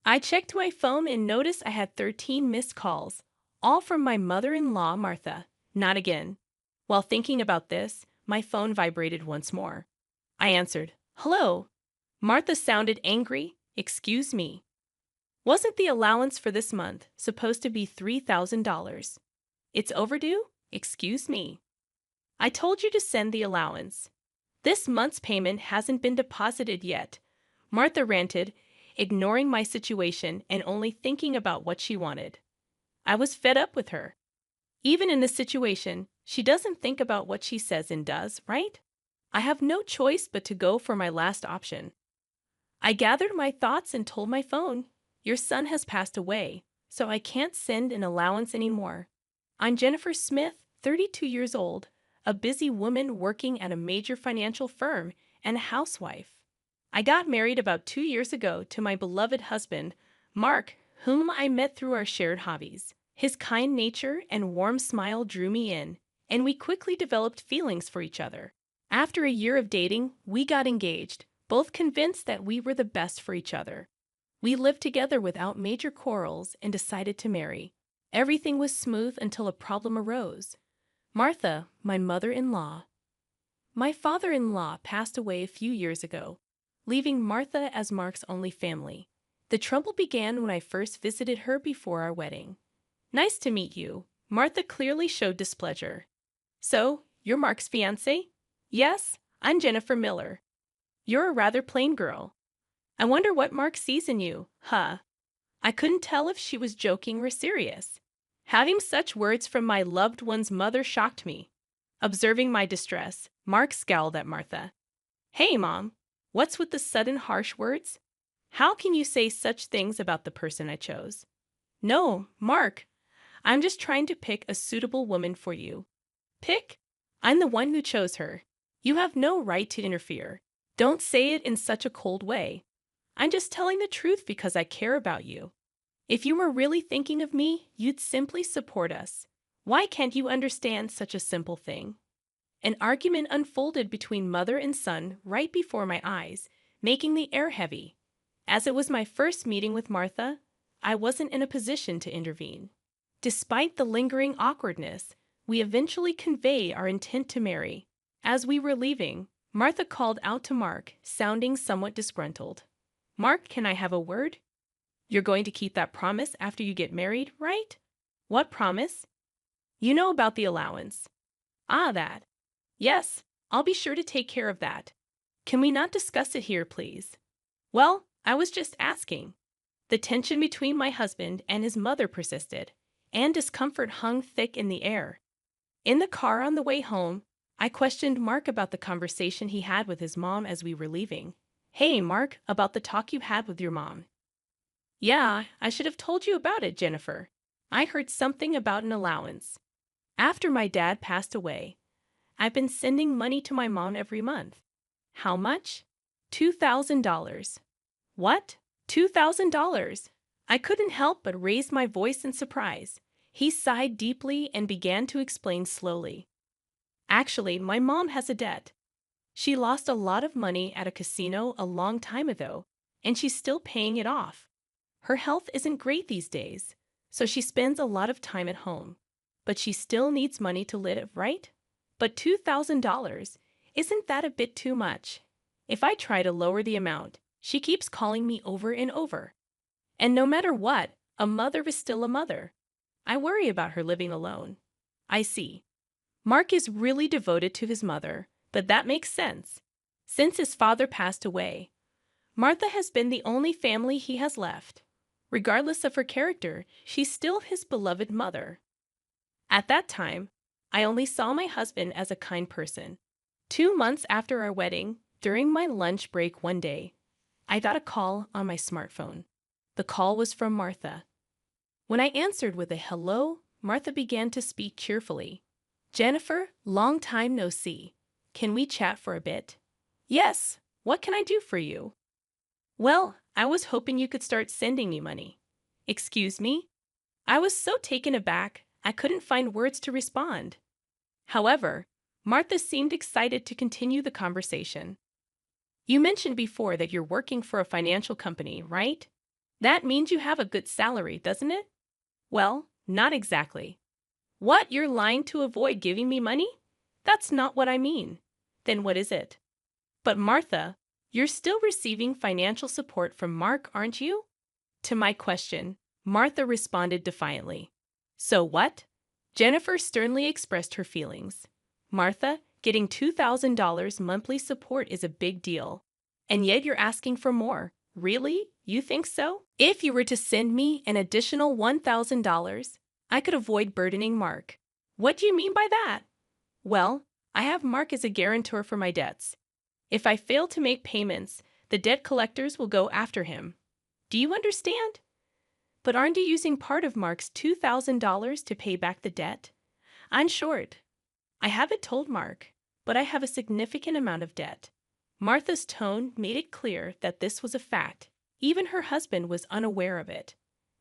I checked my phone and noticed I had 13 missed calls, all from my mother-in-law, Martha. Not again. While thinking about this, my phone vibrated once more. I answered, "Hello." Martha sounded angry. "Excuse me. Wasn't the allowance for this month supposed to be $3,000? It's overdue? Excuse me. I told you to send the allowance. This month's payment hasn't been deposited yet." Martha ranted, ignoring my situation and only thinking about what she wanted. I was fed up with her. Even in this situation, she doesn't think about what she says and does, right? I have no choice but to go for my last option. I gathered my thoughts and told my phone, "Your son has passed away, so I can't send an allowance anymore. I'm Jennifer Smith, 32 years old, a busy woman working at a major financial firm and a housewife. I got married about 2 years ago to my beloved husband, Mark, whom I met through our shared hobbies. His kind nature and warm smile drew me in, and we quickly developed feelings for each other. After a year of dating, we got engaged, both convinced that we were the best for each other. We lived together without major quarrels and decided to marry. Everything was smooth until a problem arose. Martha, my mother-in-law. My father-in-law passed away a few years ago, leaving Martha as Mark's only family. The trouble began when I first visited her before our wedding. "Nice to meet you." Martha clearly showed displeasure. "So, you're Mark's fiancé?" "Yes, I'm Jennifer Miller." "You're a rather plain girl. I wonder what Mark sees in you, huh?" I couldn't tell if she was joking or serious. Having such words from my loved one's mother shocked me. Observing my distress, Mark scowled at Martha. "Hey, Mom, what's with the sudden harsh words? How can you say such things about the person I chose?" "No, Mark, I'm just trying to pick a suitable woman for you." "Pick? I'm the one who chose her. You have no right to interfere. Don't say it in such a cold way. I'm just telling the truth because I care about you. If you were really thinking of me, you'd simply support us. Why can't you understand such a simple thing?" An argument unfolded between mother and son right before my eyes, making the air heavy. As it was my first meeting with Martha, I wasn't in a position to intervene. Despite the lingering awkwardness, we eventually conveyed our intent to marry. As we were leaving, Martha called out to Mark, sounding somewhat disgruntled. "Mark, can I have a word? You're going to keep that promise after you get married, right?" "What promise?" "You know about the allowance." "Ah, that. Yes, I'll be sure to take care of that. Can we not discuss it here, please?" "Well, I was just asking." The tension between my husband and his mother persisted, and discomfort hung thick in the air. In the car on the way home, I questioned Mark about the conversation he had with his mom as we were leaving. "Hey, Mark, about the talk you had with your mom." "Yeah, I should have told you about it, Jennifer. I heard something about an allowance. After my dad passed away, I've been sending money to my mom every month." "How much?" $2,000. "What? $2,000? I couldn't help but raise my voice in surprise. He sighed deeply and began to explain slowly. "Actually, my mom has a debt. She lost a lot of money at a casino a long time ago, and she's still paying it off. Her health isn't great these days, so she spends a lot of time at home. But she still needs money to live, right? But $2,000, isn't that a bit too much? If I try to lower the amount, she keeps calling me over and over. And no matter what, a mother is still a mother. I worry about her living alone." "I see. Mark is really devoted to his mother, but that makes sense. Since his father passed away, Martha has been the only family he has left. Regardless of her character, she's still his beloved mother. At that time, I only saw my husband as a kind person. 2 months after our wedding, during my lunch break one day, I got a call on my smartphone. The call was from Martha. When I answered with a hello, Martha began to speak cheerfully. "Jennifer, long time no see. Can we chat for a bit?" "Yes, what can I do for you?" "Well, I was hoping you could start sending me money." "Excuse me?" I was so taken aback, I couldn't find words to respond. However, Martha seemed excited to continue the conversation. "You mentioned before that you're working for a financial company, right?" That means you have a good salary, doesn't it? Well, not exactly. What, you're lying to avoid giving me money? That's not what I mean. Then what is it? But Martha, you're still receiving financial support from Mark, aren't you? To my question, Martha responded defiantly. So what? Jennifer sternly expressed her feelings. Martha, getting $2,000 monthly support is a big deal. And yet you're asking for more. Really? You think so? If you were to send me an additional $1,000, I could avoid burdening Mark. What do you mean by that? Well, I have Mark as a guarantor for my debts. If I fail to make payments, the debt collectors will go after him. Do you understand? But aren't you using part of Mark's $2,000 to pay back the debt? I'm short. I haven't told Mark, but I have a significant amount of debt. Martha's tone made it clear that this was a fact. Even her husband was unaware of it.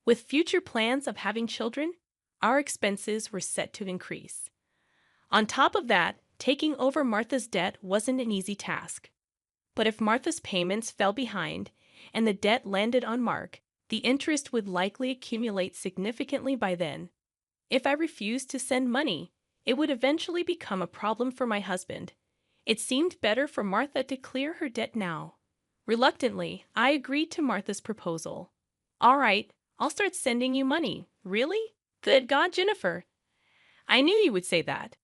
With future plans of having children, our expenses were set to increase. On top of that, taking over Martha's debt wasn't an easy task. But if Martha's payments fell behind and the debt landed on Mark, the interest would likely accumulate significantly by then. If I refused to send money, it would eventually become a problem for my husband. It seemed better for Martha to clear her debt now. Reluctantly, I agreed to Martha's proposal. All right, I'll start sending you money. Really? Good God, Jennifer. I knew you would say that.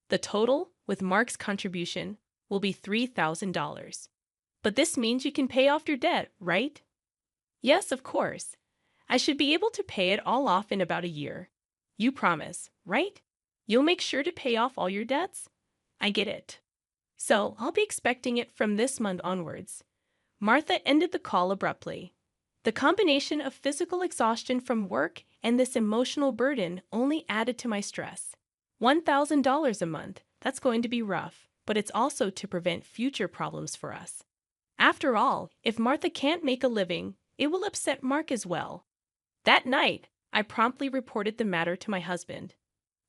The total, with Mark's contribution, will be $3,000. But this means you can pay off your debt, right? Yes, of course. I should be able to pay it all off in about a year. You promise, right? You'll make sure to pay off all your debts? I get it. So I'll be expecting it from this month onwards. Martha ended the call abruptly. The combination of physical exhaustion from work and this emotional burden only added to my stress. $1,000 a month, that's going to be rough, but it's also to prevent future problems for us. After all, if Martha can't make a living, it will upset Mark as well. That night, I promptly reported the matter to my husband.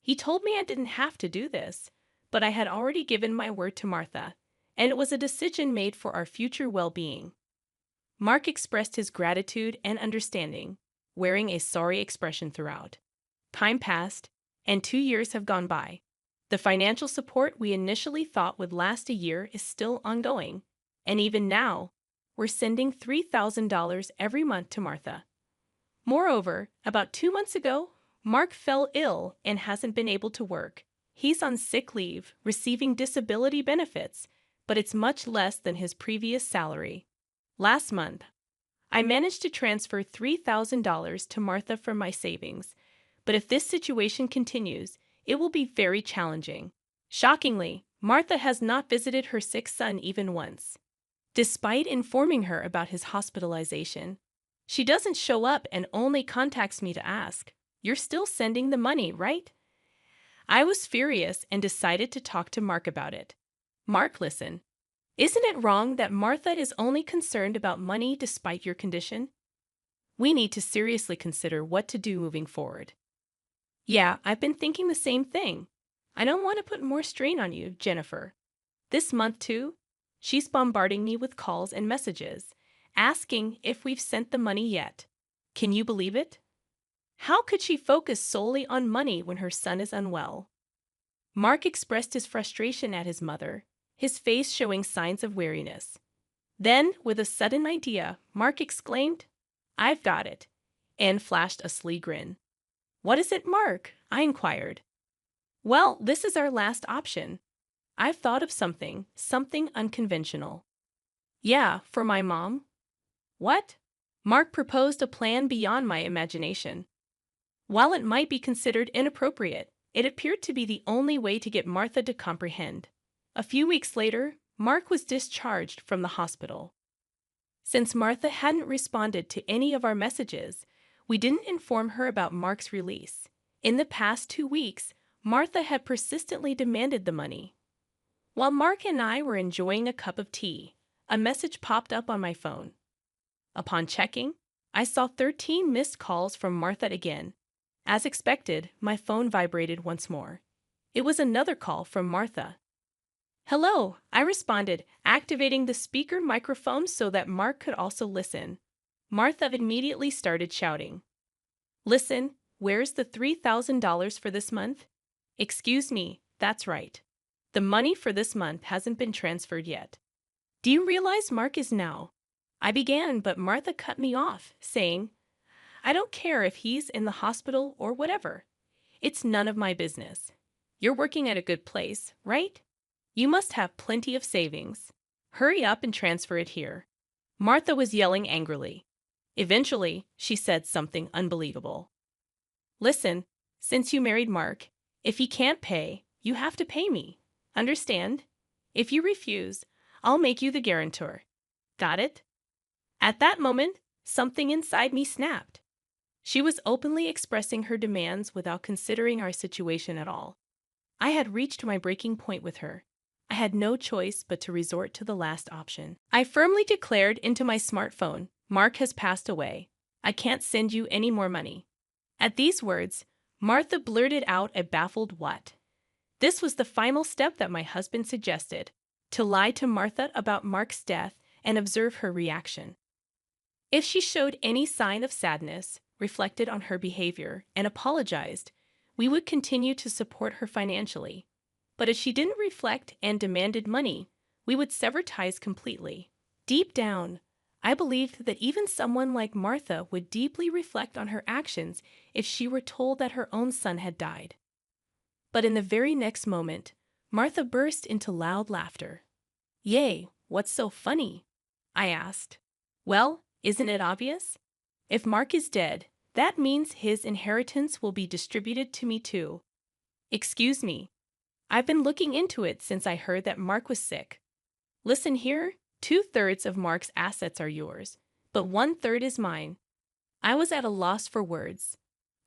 He told me I didn't have to do this, but I had already given my word to Martha, and it was a decision made for our future well-being. Mark expressed his gratitude and understanding, wearing a sorry expression throughout. Time passed, and 2 years have gone by. The financial support we initially thought would last a year is still ongoing, and even now, we're sending $3,000 every month to Martha. Moreover, about 2 months ago, Mark fell ill and hasn't been able to work. He's on sick leave, receiving disability benefits, but it's much less than his previous salary. Last month, I managed to transfer $3,000 to Martha from my savings, but if this situation continues, it will be very challenging. Shockingly, Martha has not visited her sick son even once. Despite informing her about his hospitalization, she doesn't show up and only contacts me to ask, "You're still sending the money, right?" I was furious and decided to talk to Mark about it. Mark, listen. Isn't it wrong that Martha is only concerned about money despite your condition? We need to seriously consider what to do moving forward. Yeah, I've been thinking the same thing. I don't want to put more strain on you, Jennifer. This month, too, she's bombarding me with calls and messages, asking if we've sent the money yet. Can you believe it? How could she focus solely on money when her son is unwell? Mark expressed his frustration at his mother, his face showing signs of weariness. Then, with a sudden idea, Mark exclaimed, "I've got it," and flashed a sly grin. "What is it, Mark?" I inquired. "Well, this is our last option. I've thought of something unconventional." "Yeah, for my mom." "What?" Mark proposed a plan beyond my imagination. While it might be considered inappropriate, it appeared to be the only way to get Martha to comprehend. A few weeks later, Mark was discharged from the hospital. Since Martha hadn't responded to any of our messages, we didn't inform her about Mark's release. In the past 2 weeks, Martha had persistently demanded the money. While Mark and I were enjoying a cup of tea, a message popped up on my phone. Upon checking, I saw 13 missed calls from Martha again. As expected, my phone vibrated once more. It was another call from Martha. "Hello," I responded, activating the speaker microphone so that Mark could also listen. Martha immediately started shouting. Listen, where's the $3,000 for this month? Excuse me, that's right. The money for this month hasn't been transferred yet. Do you realize Mark is now? I began, but Martha cut me off, saying, I don't care if he's in the hospital or whatever. It's none of my business. You're working at a good place, right? You must have plenty of savings. Hurry up and transfer it here. Martha was yelling angrily. Eventually, she said something unbelievable. Listen, since you married Mark, if he can't pay, you have to pay me. Understand? If you refuse, I'll make you the guarantor. Got it? At that moment, something inside me snapped. She was openly expressing her demands without considering our situation at all. I had reached my breaking point with her. I had no choice but to resort to the last option. I firmly declared into my smartphone, Mark has passed away. I can't send you any more money. At these words, Martha blurted out a baffled what. This was the final step that my husband suggested, to lie to Martha about Mark's death and observe her reaction. If she showed any sign of sadness, reflected on her behavior, and apologized, we would continue to support her financially. But if she didn't reflect and demanded money, we would sever ties completely. Deep down, I believed that even someone like Martha would deeply reflect on her actions if she were told that her own son had died. But in the very next moment, Martha burst into loud laughter. Yay, what's so funny? I asked. Well, isn't it obvious? If Mark is dead, that means his inheritance will be distributed to me too. Excuse me. I've been looking into it since I heard that Mark was sick. Listen here, 2/3 of Mark's assets are yours, but 1/3 is mine. I was at a loss for words.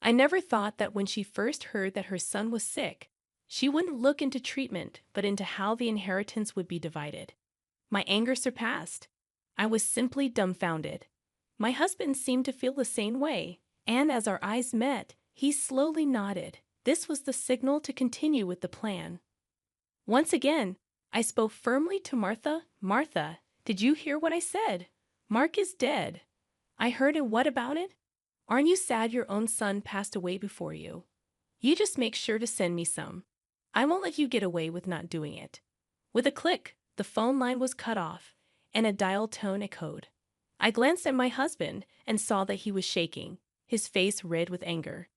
I never thought that when she first heard that her son was sick, she wouldn't look into treatment, but into how the inheritance would be divided. My anger surpassed. I was simply dumbfounded. My husband seemed to feel the same way, and as our eyes met, he slowly nodded. This was the signal to continue with the plan. Once again, I spoke firmly to Martha. Martha, did you hear what I said? Mark is dead. I heard it. What about it? Aren't you sad your own son passed away before you? You just make sure to send me some. I won't let you get away with not doing it. With a click, the phone line was cut off, and a dial tone echoed. I glanced at my husband and saw that he was shaking, his face red with anger.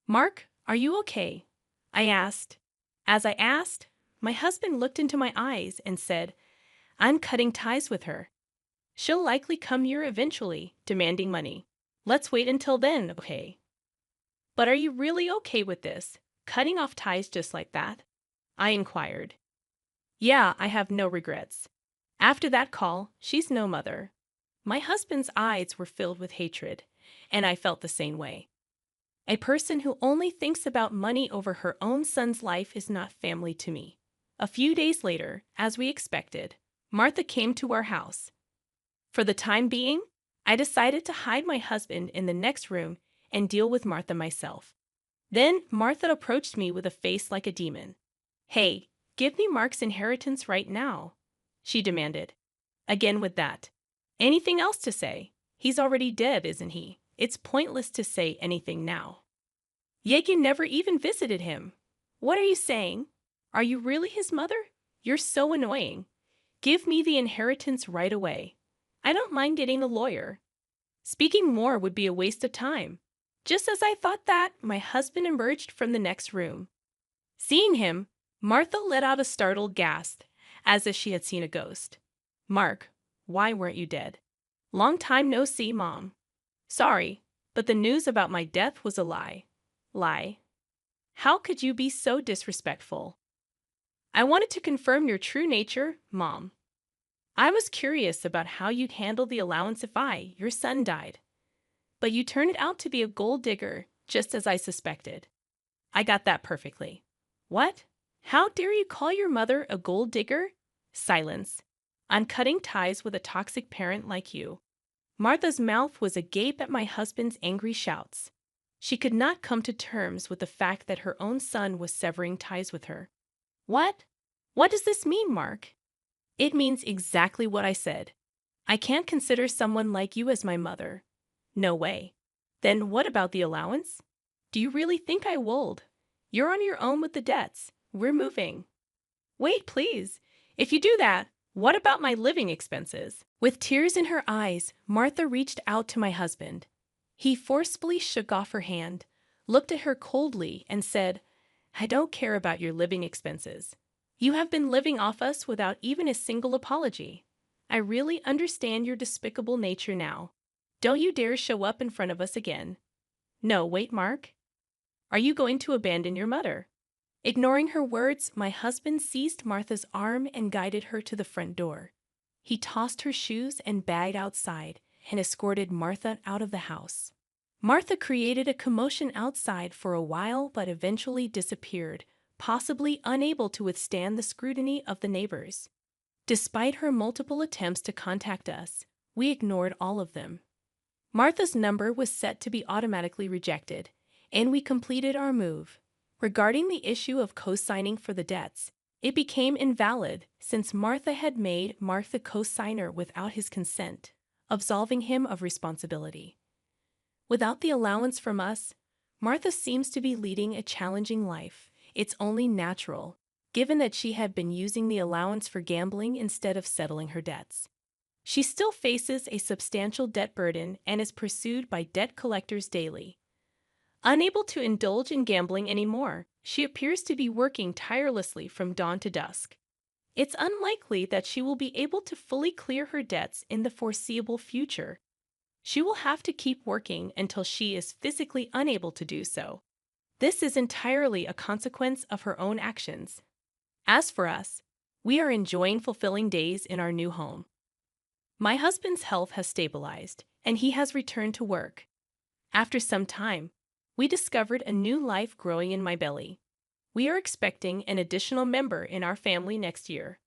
Mark, are you okay? I asked. As I asked, my husband looked into my eyes and said, I'm cutting ties with her. She'll likely come here eventually, demanding money. Let's wait until then, okay? But are you really okay with this, cutting off ties just like that? I inquired. Yeah, I have no regrets. After that call, she's no mother. My husband's eyes were filled with hatred, and I felt the same way. A person who only thinks about money over her own son's life is not family to me. A few days later, as we expected, Martha came to our house. For the time being, I decided to hide my husband in the next room and deal with Martha myself. Then Martha approached me with a face like a demon. Hey, give me Mark's inheritance right now, she demanded. Again with that. Anything else to say? He's already dead, isn't he? It's pointless to say anything now. Yet you never even visited him. What are you saying? Are you really his mother? You're so annoying. Give me the inheritance right away. I don't mind getting a lawyer. Speaking more would be a waste of time. Just as I thought that, my husband emerged from the next room. Seeing him, Martha let out a startled gasp, as if she had seen a ghost. Mark, why weren't you dead? Long time no see, Mom. Sorry, but the news about my death was a lie. Lie. How could you be so disrespectful? I wanted to confirm your true nature, Mom. I was curious about how you'd handle the allowance if your son died. But you turned out to be a gold digger, just as I suspected. I got that perfectly. What? How dare you call your mother a gold digger? Silence. I'm cutting ties with a toxic parent like you. Martha's mouth was agape at my husband's angry shouts. She could not come to terms with the fact that her own son was severing ties with her. What? What does this mean, Mark? It means exactly what I said. I can't consider someone like you as my mother. No way. Then what about the allowance? Do you really think I would? You're on your own with the debts. We're moving. Wait, please. If you do that, what about my living expenses? With tears in her eyes, Martha reached out to my husband. He forcefully shook off her hand, looked at her coldly, and said, I don't care about your living expenses. You have been living off us without even a single apology. I really understand your despicable nature now. Don't you dare show up in front of us again. No, wait, Mark. Are you going to abandon your mother? Ignoring her words, my husband seized Martha's arm and guided her to the front door. He tossed her shoes and bag outside and escorted Martha out of the house. Martha created a commotion outside for a while but eventually disappeared, possibly unable to withstand the scrutiny of the neighbors. Despite her multiple attempts to contact us, we ignored all of them. Martha's number was set to be automatically rejected, and we completed our move. Regarding the issue of co-signing for the debts, it became invalid since Martha had made Mark the co-signer without his consent, absolving him of responsibility. Without the allowance from us, Martha seems to be leading a challenging life. It's only natural, given that she had been using the allowance for gambling instead of settling her debts. She still faces a substantial debt burden and is pursued by debt collectors daily. Unable to indulge in gambling anymore, she appears to be working tirelessly from dawn to dusk. It's unlikely that she will be able to fully clear her debts in the foreseeable future. She will have to keep working until she is physically unable to do so. This is entirely a consequence of her own actions. As for us, we are enjoying fulfilling days in our new home. My husband's health has stabilized, and he has returned to work. After some time, we discovered a new life growing in my belly. We are expecting an additional member in our family next year.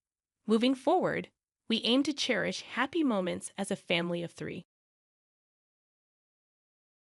Moving forward, we aim to cherish happy moments as a family of 3.